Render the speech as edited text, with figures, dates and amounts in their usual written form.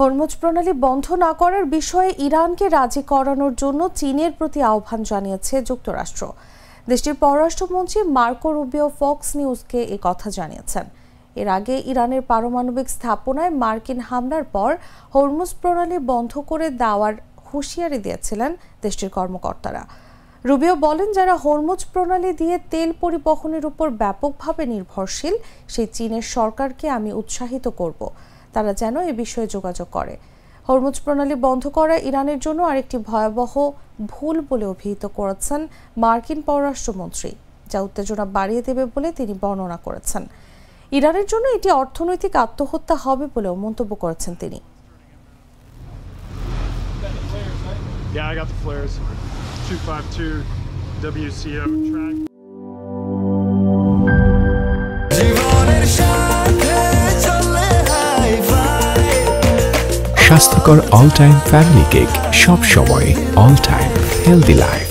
Hormuz প্রণালী বন্ধ না করার বিষয়ে ইরানকে রাজি করানোর জন্য চীনের প্রতি আহ্বান জানিয়েছে যুক্তরাষ্ট্র। দেশটির পররাষ্ট্রমন্ত্রী মার্কো রুবিও ফক্স নিউজকে এই কথা জানিয়েছেন। এর আগে ইরানের পারমাণবিক স্থাপনায় মার্কিন হামলার পর হরমুজ প্রণালী বন্ধ করে দেওয়ার হুঁশিয়ারি দিয়েছিলেন দেশটির কর্মকর্তারা। রুবিও বলেন, যারা হরমুজ প্রণালী দিয়ে তেল পরিবহনের উপর ব্যাপকভাবে নির্ভরশীল সেই চীনের সরকারকে আমি উৎসাহিত করব তারা যেন এ বিষয়ে যোগাযোগ করে। হরমুজ প্রণালী বন্ধ করা ইরানের জন্য আরেকটি ভয়াবহ ভুল বলে অভিহিত করেছেন মার্কিন পররাষ্ট্রমন্ত্রী, যা উত্তেজনা বাড়িয়ে দেবে বলে তিনি বর্ণনা করেছেন। ইরানের জন্য এটি অর্থনৈতিক আত্মহত্যা হবে বলেও মন্তব্য করেছেন তিনি। Yeah, I got the flares. 252 WCO track. স্বাস্থ্যকর অল টাইম ফ্যামিলি কেক, সব সময় অল টাইম হেলদি লাইফ।